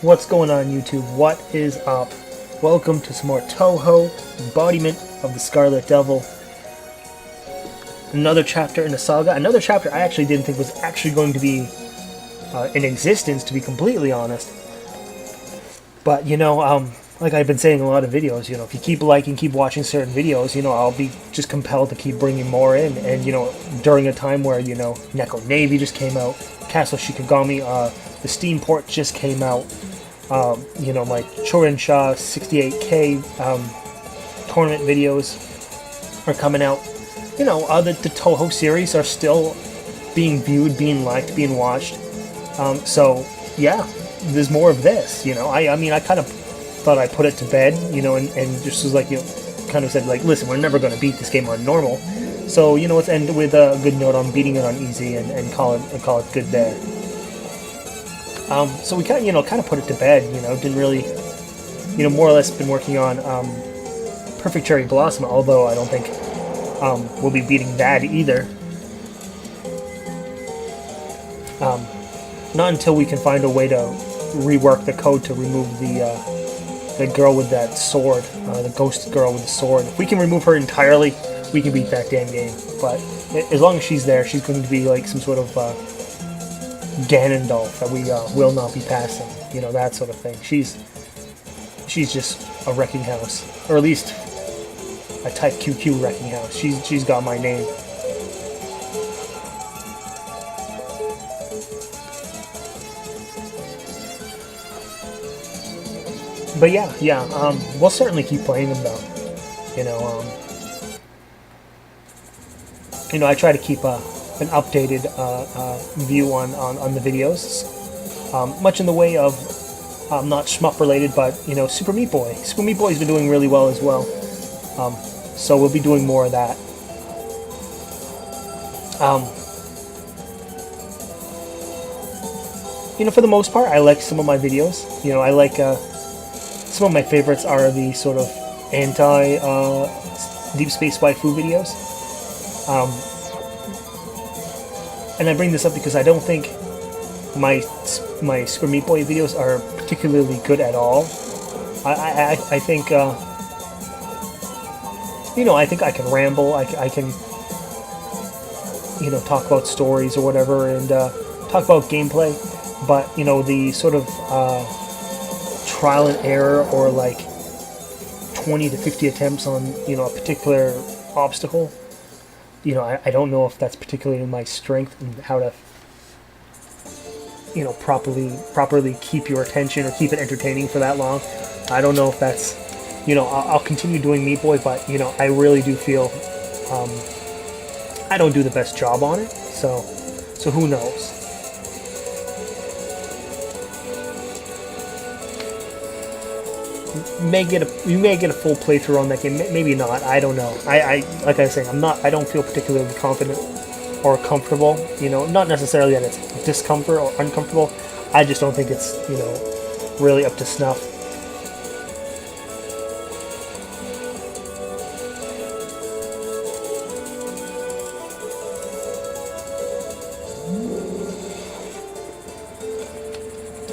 What's going on, YouTube? What is up? Welcome to some more Touhou, Embodiment of the Scarlet Devil. Another chapter in the saga. Another chapter I actually didn't think was actually going to be in existence, to be completely honest. But, you know, like I've been saying in a lot of videos, you know, if you keep liking, keep watching certain videos, you know, I'll be just compelled to keep bringing more in. And, you know, during a time where, you know, Neko Navy just came out, Castle Shikigami, the Steam port just came out. You know, my Chorinsha 68K tournament videos are coming out. You know, the Touhou series are still being viewed, being liked, being watched. So, yeah, there's more of this, you know. I mean, I kind of thought I put it to bed, you know, and just was like, you know, kind of said, like, listen, we're never going to beat this game on normal. So, you know, let's end with a good note on beating it on easy and call it good there. So we kind of put it to bed, you know, didn't really, you know, more or less been working on Perfect Cherry Blossom, although I don't think we'll be beating that either. Not until we can find a way to rework the code to remove the girl with that sword, the ghost girl with the sword. If we can remove her entirely, we can beat that damn game. But as long as she's there, she's going to be like some sort of Ganondorf that we will not be passing, you know, that sort of thing. She's just a wrecking house, or at least a type QQ wrecking house. She's got my name. But yeah, we'll certainly keep playing them though. You know, I try to keep an updated view on the videos, much in the way of not shmup related, but you know, Super Meat Boy. Super Meat Boy's been doing really well as well, so we'll be doing more of that. You know, for the most part, I like some of my videos. You know, I like some of my favorites are the sort of anti Deep Space Waifu videos. And I bring this up because I don't think my Super Meat Boy videos are particularly good at all. I think, you know, I think I can ramble, I can, you know, talk about stories or whatever, and talk about gameplay, but, you know, the sort of trial and error, or like 20 to 50 attempts on, you know, a particular obstacle, you know, I don't know if that's particularly my strength and how to, you know, properly keep your attention or keep it entertaining for that long. I don't know if that's, you know, I'll continue doing Meat Boy, but, you know, I really do feel I don't do the best job on it, so who knows. You may get a full playthrough on that game, maybe not. I don't know. Like I was saying, I don't feel particularly confident or comfortable. You know, not necessarily that it's discomfort or uncomfortable. I just don't think it's, you know, really up to snuff.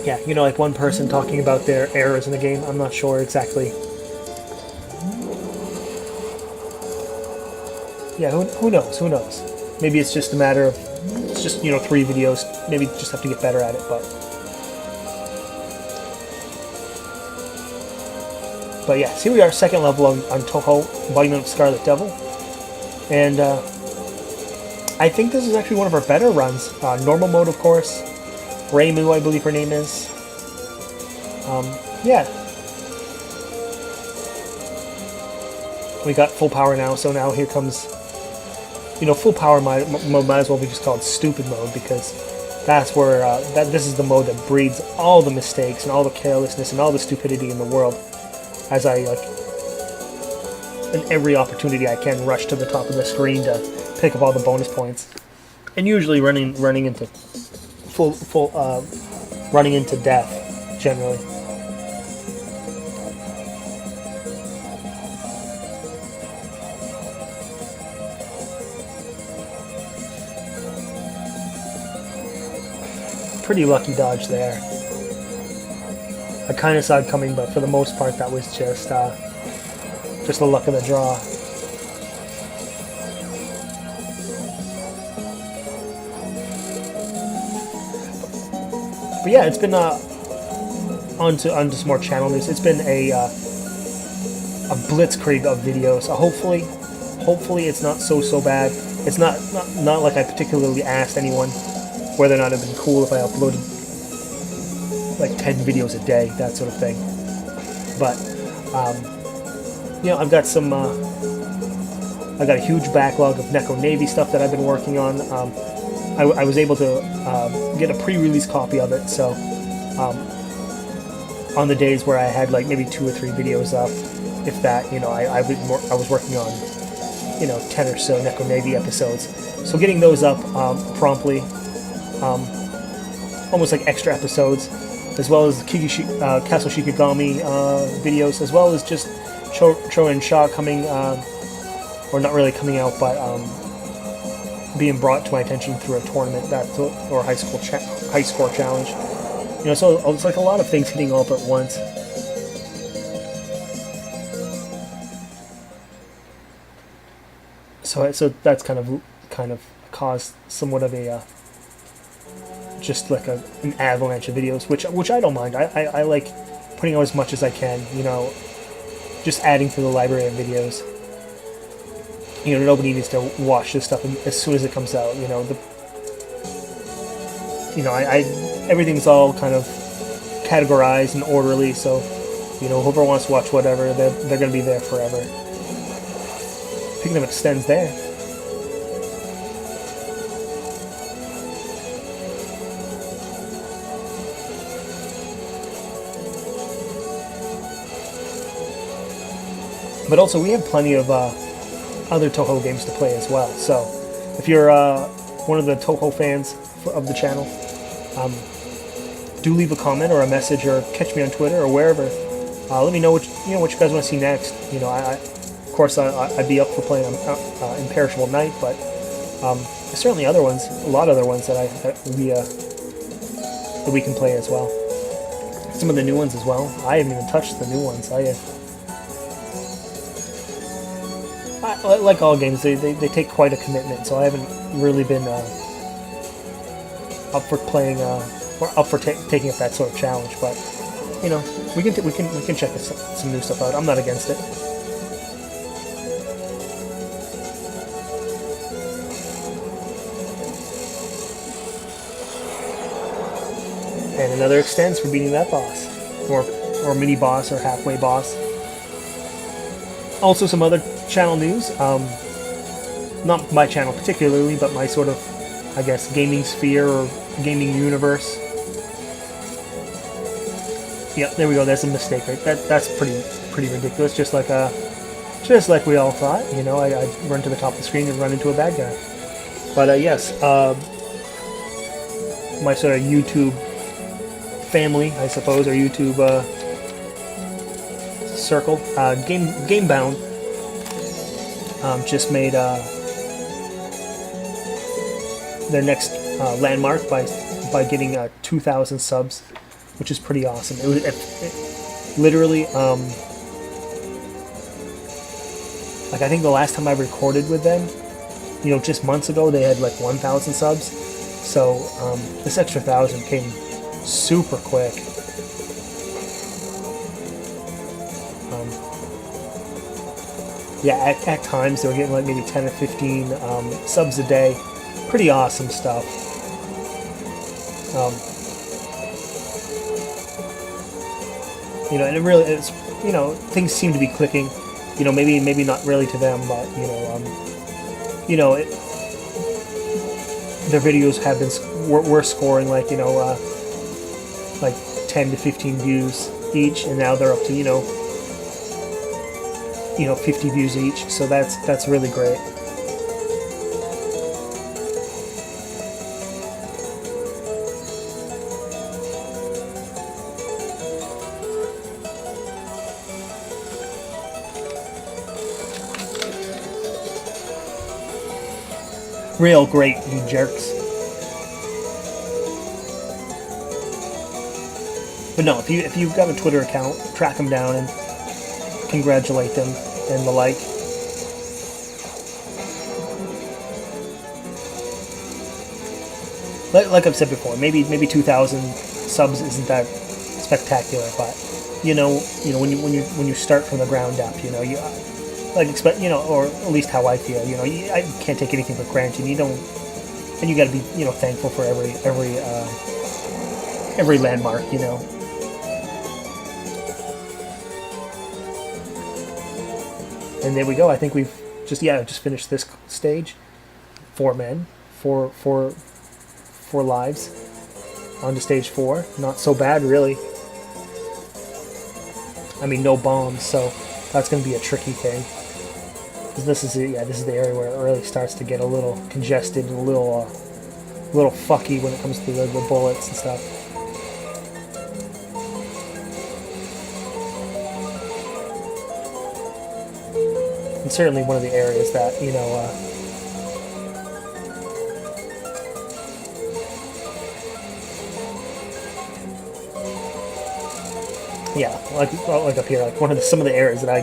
Yeah, you know, like one person talking about their errors in the game. I'm not sure exactly. Yeah, who knows? Who knows? Maybe it's just a matter of, it's just, you know, 3 videos. Maybe just have to get better at it, but yeah, so here we are, second level on Touhou, Embodiment of Scarlet Devil. And I think this is actually one of our better runs. Normal mode, of course. Reimu, I believe her name is. Yeah. We got full power now, so now here comes, you know, full power mode might as well be just called stupid mode, because that's where, this is the mode that breeds all the mistakes and all the carelessness and all the stupidity in the world, as I, like, in every opportunity I can, rush to the top of the screen to pick up all the bonus points. And usually running into running into death, generally. Pretty lucky dodge there. I kind of saw it coming, but for the most part, that was just the luck of the draw. But yeah, it's been onto some more channel news. It's been a blitzkrieg of videos. Hopefully it's not so bad. It's not like I particularly asked anyone whether or not it'd been cool if I uploaded like 10 videos a day, that sort of thing. But you know, I've got some. I got a huge backlog of Neko Navy stuff that I've been working on. I was able to get a pre-release copy of it, so on the days where I had like maybe 2 or 3 videos up, if that, you know, I was working on, you know, 10 or so Neko Navy episodes. So getting those up promptly, almost like extra episodes, as well as Castle Shikigami videos, as well as just Cho and Sha coming, or not really coming out, but being brought to my attention through a tournament or high score challenge. You know, so it's like a lot of things hitting all up at once. So that's kind of caused somewhat of a just like an avalanche of videos, which I don't mind. I like putting out as much as I can. You know, just adding to the library of videos. You know, nobody needs to watch this stuff as soon as it comes out. You know, everything's all kind of categorized and orderly. So, you know, whoever wants to watch whatever, they're going to be there forever. Speaking of extends there. But also, we have plenty of other Touhou games to play as well. So, if you're one of the Touhou fans of the channel, do leave a comment or a message, or catch me on Twitter or wherever. Let me know what you guys want to see next. You know, of course, I'd be up for playing Imperishable Night, but there's certainly other ones, a lot of other ones that we can play as well. Some of the new ones as well. I haven't even touched the new ones. Like all games, they take quite a commitment, so I haven't really been up for playing or up for taking up that sort of challenge. But you know, we can check some new stuff out. I'm not against it. And another extends for beating that boss, or mini boss, or halfway boss. Also, some other channel news. Not my channel particularly, but my sort of, I guess, gaming sphere or gaming universe. Yep, there we go. That's a mistake, right? That's pretty ridiculous. Just like we all thought. You know, I run to the top of the screen and run into a bad guy. But yes, my sort of YouTube family, I suppose, or YouTube circle, Gamebound just made their next landmark by getting 2,000 subs, which is pretty awesome. It literally, like I think the last time I recorded with them, you know, just months ago, they had like 1,000 subs. So this extra 1,000 came super quick. Yeah, at times they were getting like maybe 10 or 15 subs a day. Pretty awesome stuff. You know, and it's, you know, things seem to be clicking. You know, maybe not really to them, but their videos have been we're scoring like, you know, like 10 to 15 views each, and now they're up to, you know, 50 views each. So that's really great. Real great, you jerks. But no, if you've got a Twitter account, track them down and congratulate them and the like. Like I've said before, maybe 2,000 subs isn't that spectacular, but when you start from the ground up, you like expect, or at least how I feel, I can't take anything for granted. You don't, and you got to be, thankful for every landmark, And there we go. I think we've just finished this stage. 4 men, four lives on to stage 4. Not so bad, really. I mean, no bombs, so that's going to be a tricky thing. Because this is the area where it really starts to get a little congested and a little fucky when it comes to the bullets and stuff. And certainly one of the areas that, like up here, like some of the areas that I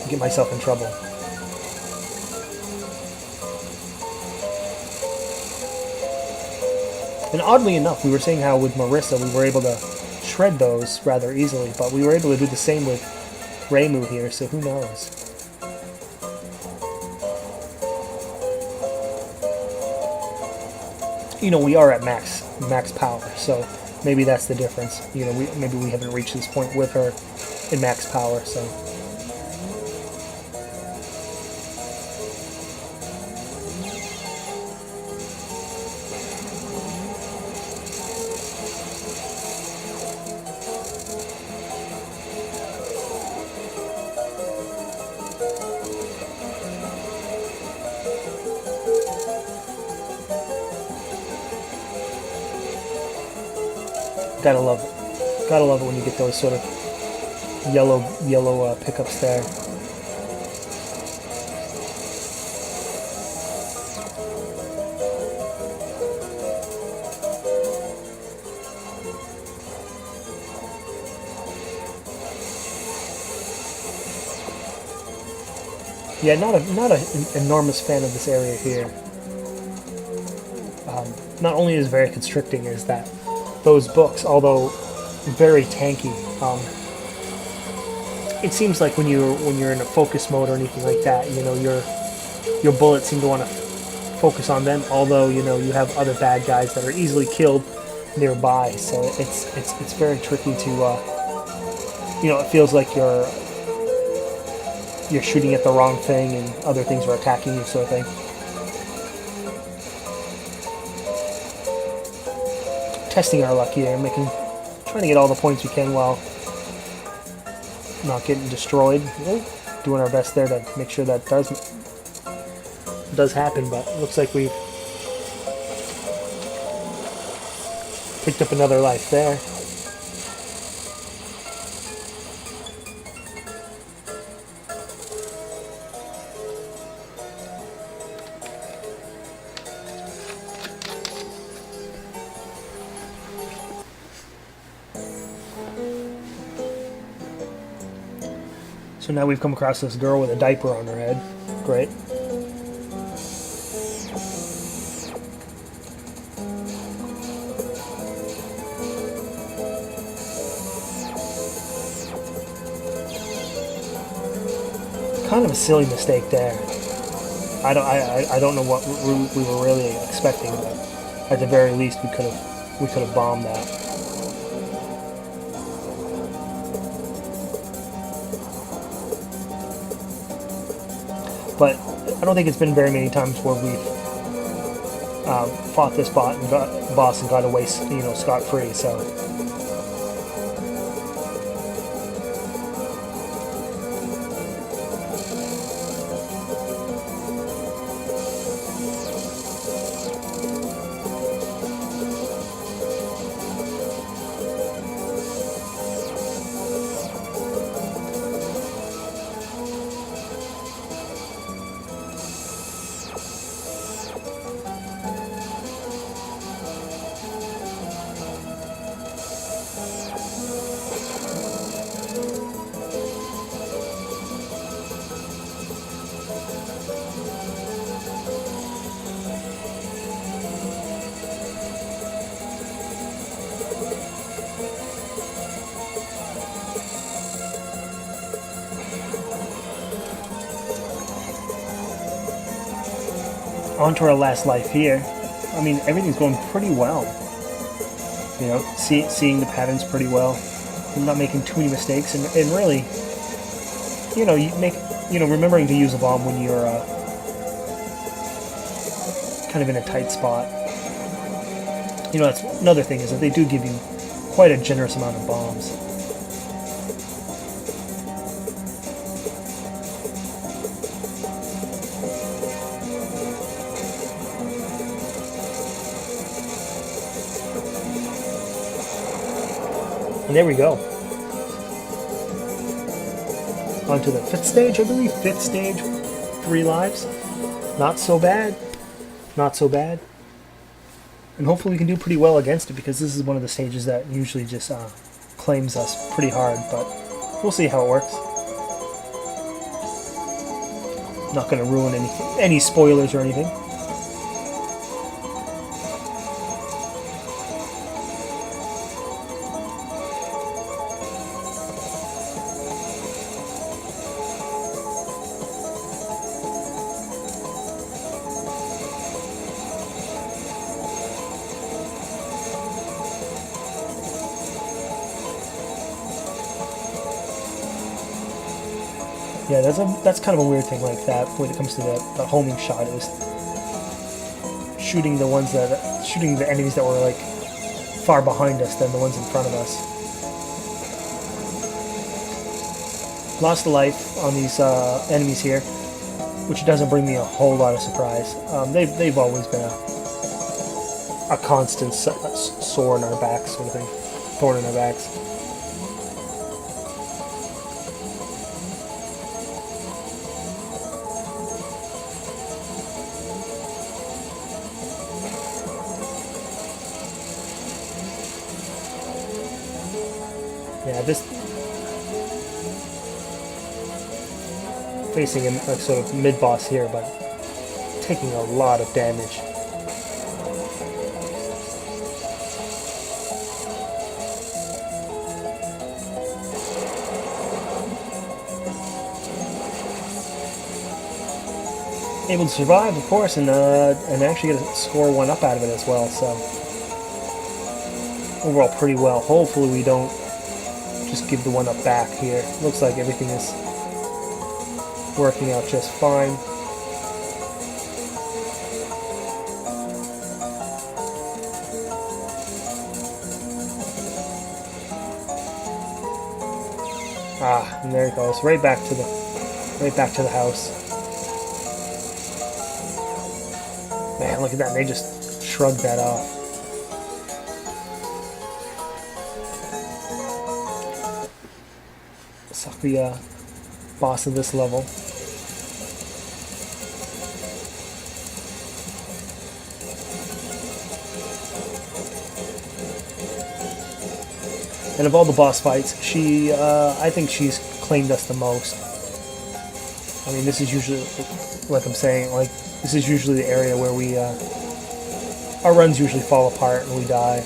get myself in trouble. And oddly enough, we were saying how with Marissa we were able to shred those rather easily, but we were able to do the same with Reimu here, so who knows? We are at max power, so maybe that's the difference. Maybe we haven't reached this point with her in max power, so. Gotta love it. Gotta love it when you get those sort of yellow pickups there. Yeah, not an enormous fan of this area here. Not only is it very constricting, is that those books, although very tanky, it seems like when you're in a focus mode or anything like that, your bullets seem to want to focus on them. Although you have other bad guys that are easily killed nearby, so it's very tricky to it feels like you're shooting at the wrong thing and other things are attacking you, sort of thing. Testing our luck here, trying to get all the points we can while not getting destroyed. Doing our best there to make sure that does happen, but it looks like we've picked up another life there. So now we've come across this girl with a diaper on her head. Great. Kind of a silly mistake there. I don't know what we were really expecting, but at the very least we could have bombed that. But I don't think it's been very many times where we've fought this boss and got away, scot-free. So. On to our last life here. I mean, everything's going pretty well. You know, seeing the patterns pretty well. I'm not making too many mistakes, and really, you know, remembering to use a bomb when you're kind of in a tight spot. You know, that's another thing, is that they do give you quite a generous amount of bombs. And there we go. On to the 5th stage, I believe. 5th stage, 3 lives. Not so bad. Not so bad. And hopefully we can do pretty well against it, because this is one of the stages that usually just claims us pretty hard, but we'll see how it works. Not going to ruin any spoilers or anything. Yeah, that's kind of a weird thing like that when it comes to the homing shot. It was shooting the enemies that were like far behind us than the ones in front of us. Lost a life on these enemies here, which doesn't bring me a whole lot of surprise. They've always been a constant sore in our backs, sort of thing, thorn in our backs. Yeah, this facing him like sort of mid-boss here, but taking a lot of damage. Able to survive, of course, and actually get a score 1 up out of it as well. So overall, pretty well. Hopefully, we don't just give the 1 up back here. Looks like everything is working out just fine. Ah, and there it goes, right back to the house. Man, look at that! They just shrugged that off. Suck the boss of this level. And of all the boss fights, I think she's claimed us the most. I mean, this is usually, like I'm saying, like this is usually the area where our runs usually fall apart and we die.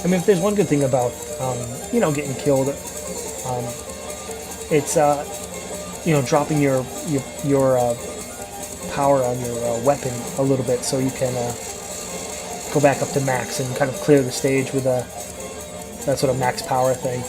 I mean, if there's one good thing about, getting killed, it's, dropping your power on your weapon a little bit so you can go back up to max and kind of clear the stage with that sort of max power thing.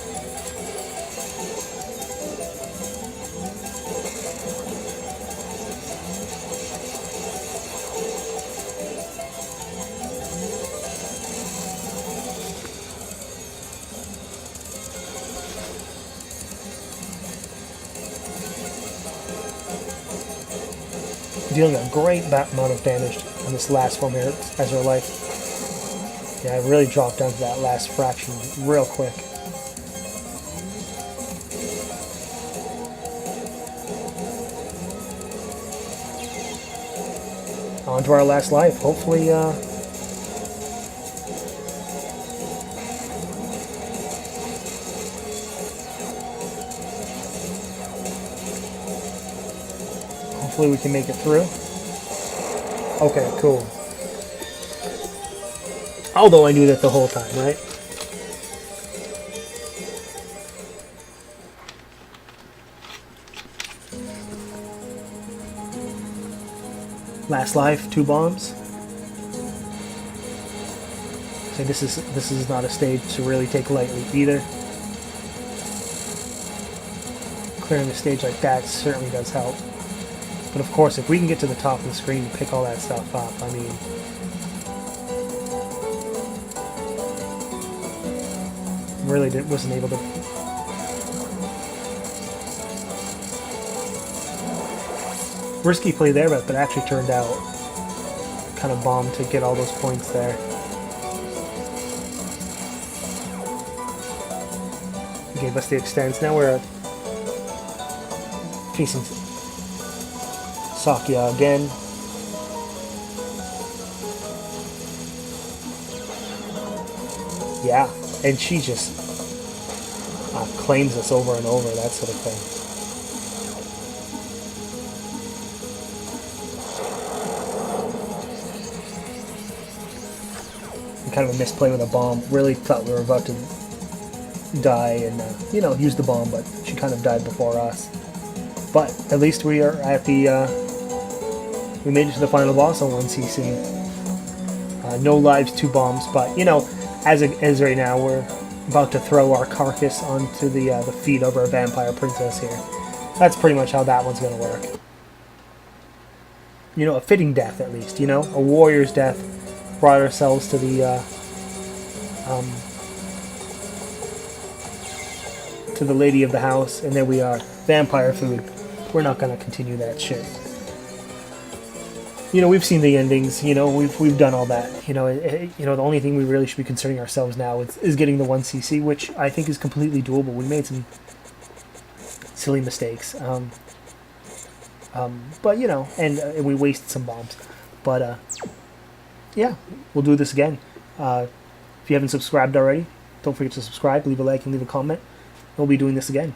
Dealing a great amount of damage on this last one here as her life. Yeah, I really dropped down to that last fraction real quick. On to our last life. Hopefully Hopefully we can make it through. Okay, cool. Although I knew that the whole time, right? Last life, 2 bombs. So this is not a stage to really take lightly either. Clearing the stage like that certainly does help. But of course, if we can get to the top of the screen and pick all that stuff up, I mean... really wasn't able to... Risky play there, but actually turned out kind of bomb to get all those points there. Gave us the extents. Now we're facing Sakya again. Yeah, and she just claims us over and over, that sort of thing. Kind of a misplay with a bomb. Really thought we were about to die and, you know, use the bomb, but she kind of died before us. But at least we are at the, we made it to the final boss on 1cc. No lives, 2 bombs, but, you know, as right now, we're about to throw our carcass onto the feet of our vampire princess here. That's pretty much how that one's going to work. You know, a fitting death, at least, you know? A warrior's death. Brought ourselves to the lady of the house, and there we are. Vampire food. We're not gonna continue that shit. You know, we've seen the endings. You know, we've done all that. You know, you know, the only thing we really should be concerning ourselves now is getting the 1cc, which I think is completely doable. We made some silly mistakes, but you know, and we wasted some bombs, but. Yeah, we'll do this again. If you haven't subscribed already, don't forget to subscribe, leave a like, and leave a comment. We'll be doing this again.